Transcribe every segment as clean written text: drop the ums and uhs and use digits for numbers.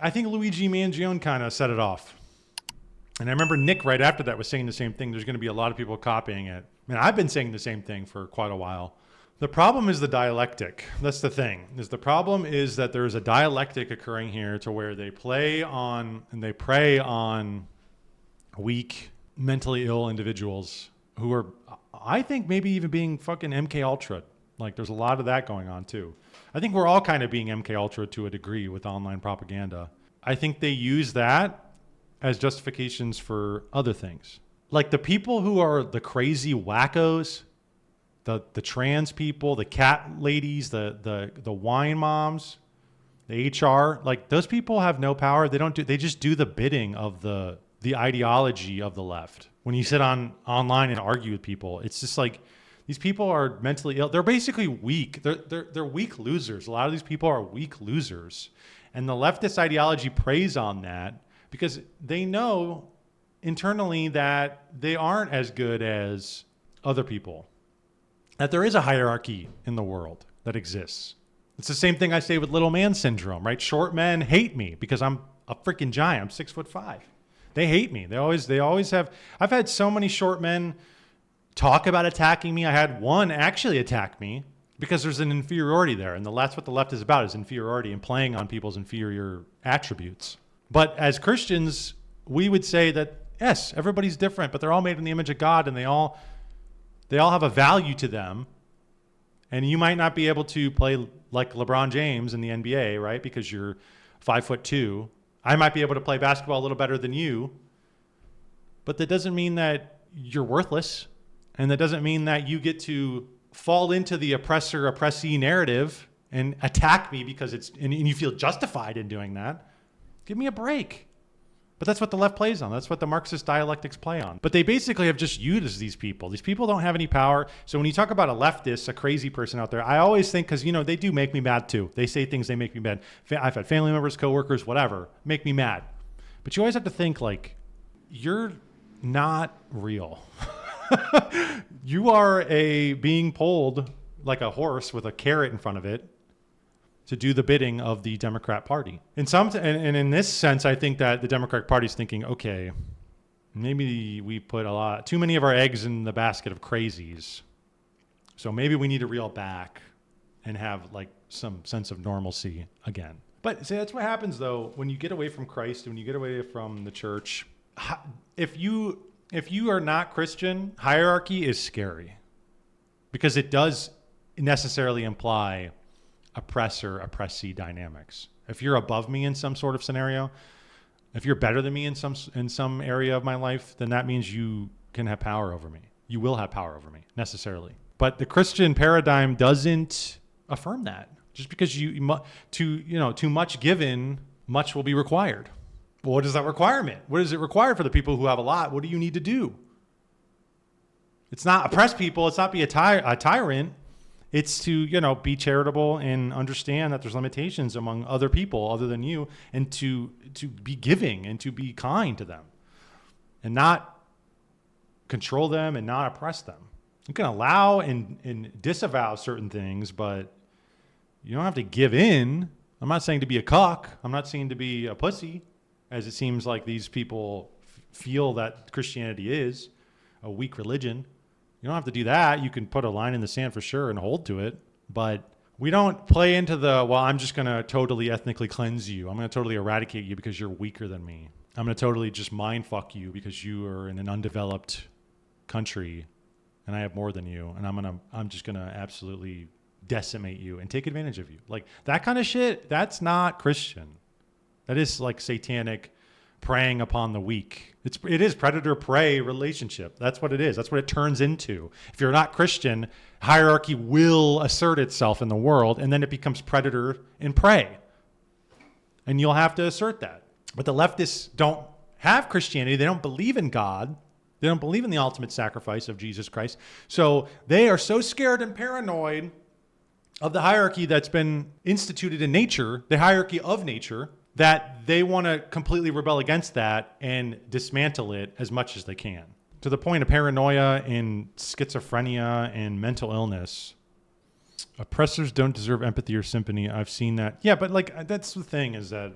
I think Luigi Mangione kind of set it off. And I remember Nick right after that was saying the same thing. There's going to be a lot of people copying it. And I've been saying the same thing for quite a while. The problem is the dialectic. That's the thing. The problem is that there's a dialectic occurring here to where they play on and they prey on weak, mentally ill individuals who are, I think, maybe even being fucking MK Ultra. Like there's a lot of that going on too. I think we're all kind of being MK Ultra to a degree with online propaganda. I think they use that as justifications for other things. Like the people who are the crazy wackos, the trans people, the cat ladies, the wine moms, the HR, like those people have no power. They just do the bidding of the ideology of the left. When you sit online and argue with people, it's just like these people are mentally ill. They're basically weak. They're weak losers. A lot of these people are weak losers. And the leftist ideology preys on that because they know internally that they aren't as good as other people, that there is a hierarchy in the world that exists. It's the same thing I say with little man syndrome, right? Short men hate me because I'm a freaking giant. I'm 6'5". They hate me. They always have. I've had so many short men talk about attacking me. I had one actually attack me because there's an inferiority there. And that's what the left is about, is inferiority and playing on people's inferior attributes. But as Christians, we would say that, yes, everybody's different, but they're all made in the image of God, and they all have a value to them. And you might not be able to play like LeBron James in the NBA, right? Because you're 5'2". I might be able to play basketball a little better than you, but that doesn't mean that you're worthless. And that doesn't mean that you get to fall into the oppressor-oppressee narrative and attack me because and you feel justified in doing that. Give me a break. But that's what the left plays on. That's what the Marxist dialectics play on. But they basically have just used these people. These people don't have any power. So when you talk about a leftist, a crazy person out there, I always think, because, they do make me mad too. They say things, they make me mad. I've had family members, coworkers, whatever, make me mad. But you always have to think, like, you're not real. You are being pulled like a horse with a carrot in front of it to do the bidding of the Democrat Party. And in this sense, I think that the Democratic Party is thinking, okay, maybe we put too many of our eggs in the basket of crazies. So maybe we need to reel back and have like some sense of normalcy again. But see, that's what happens though, when you get away from Christ, when you get away from the church. If you are not Christian, hierarchy is scary because it does necessarily imply oppressor-oppressee dynamics. If you're above me in some sort of scenario, if you're better than me in some area of my life, then that means you can have power over me. You will have power over me, necessarily. But the Christian paradigm doesn't affirm that. Just because too much given, much will be required. Well, what is that requirement? What does it require for the people who have a lot? What do you need to do? It's not oppress people. It's not be a tyrant. It's to, be charitable and understand that there's limitations among other people other than you, and to be giving and to be kind to them and not control them and not oppress them. You can allow and disavow certain things, but you don't have to give in. I'm not saying to be a cuck. I'm not saying to be a pussy, as it seems like these people feel that Christianity is a weak religion. You don't have to do that. You can put a line in the sand for sure and hold to it. But we don't play into I'm just going to totally ethnically cleanse you. I'm going to totally eradicate you because you're weaker than me. I'm going to totally just mind fuck you because you are in an undeveloped country and I have more than you. And I'm just going to absolutely decimate you and take advantage of you. Like that kind of shit, that's not Christian. That is like satanic preying upon the weak. It is predator-prey relationship. That's what it is. That's what it turns into. If you're not Christian, hierarchy will assert itself in the world, and then it becomes predator and prey. And you'll have to assert that. But the leftists don't have Christianity. They don't believe in God. They don't believe in the ultimate sacrifice of Jesus Christ. So they are so scared and paranoid of the hierarchy that's been instituted in nature, the hierarchy of nature, that they want to completely rebel against that and dismantle it as much as they can. To the point of paranoia and schizophrenia and mental illness. Oppressors don't deserve empathy or sympathy. I've seen that. Yeah, but like that's the thing, is that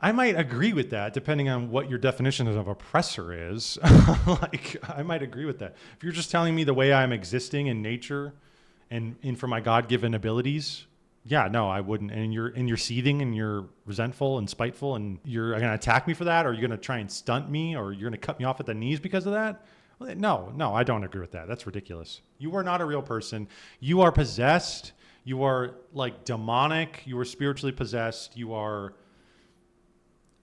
I might agree with that, depending on what your definition of oppressor is. Like, I might agree with that. If you're just telling me the way I'm existing in nature and for my God-given abilities, yeah, no, I wouldn't. And you're seething and you're resentful and spiteful and you're going to attack me for that, or you're going to try and stunt me, or you're going to cut me off at the knees because of that. Well, no, I don't agree with that. That's ridiculous. You are not a real person. You are possessed. You are like demonic. You are spiritually possessed. You are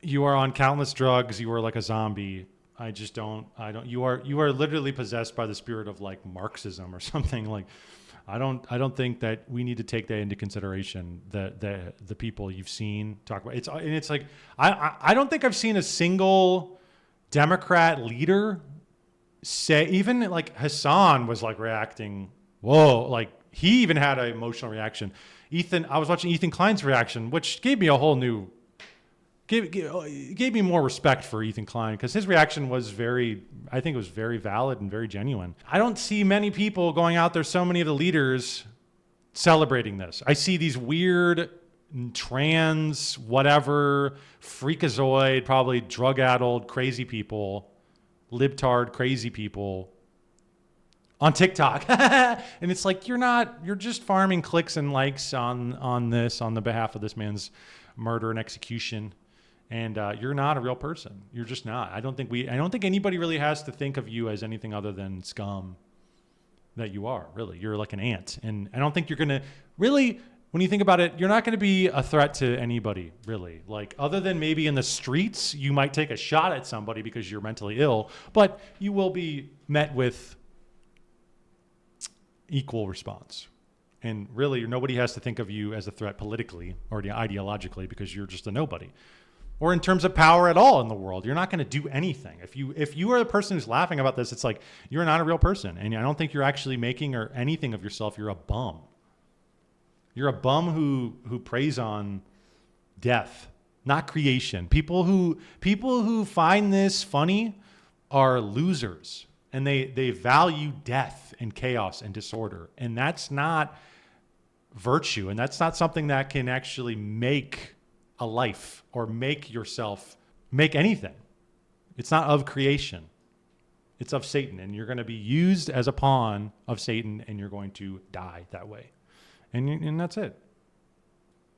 on countless drugs. You are like a zombie. You are literally possessed by the spirit of like Marxism or something. Like, I don't think that we need to take that into consideration. The people you've seen talk about it's like, I don't think I've seen a single Democrat leader say, even like Hassan was like reacting. Whoa. Like he even had an emotional reaction. I was watching Ethan Klein's reaction, which gave me a whole new, gave me more respect for Ethan Klein, because his reaction was I think it was very valid and very genuine. I don't see many people going out there, so many of the leaders celebrating this. I see these weird trans, whatever, freakazoid, probably drug-addled, crazy people, libtard, crazy people on TikTok. And it's like, you're just farming clicks and likes on the behalf of this man's murder and execution. And you're not a real person. You're just not. I don't think anybody really has to think of you as anything other than scum that you are, really. You're like an ant. And I don't think you're going to really, when you think about it, you're not going to be a threat to anybody, really. Like, other than maybe in the streets, you might take a shot at somebody because you're mentally ill, but you will be met with equal response. And really, nobody has to think of you as a threat politically or ideologically, because you're just a nobody. Or in terms of power at all in the world, you're not going to do anything. If you are the person who's laughing about this, it's like, you're not a real person. And I don't think you're actually making or anything of yourself. You're a bum. You're a bum who preys on death, not creation. People who find this funny are losers, and they value death and chaos and disorder. And that's not virtue. And that's not something that can actually make a life or make yourself make anything. It's not of creation. It's of Satan. And you're going to be used as a pawn of Satan, and you're going to die that way. And that's it.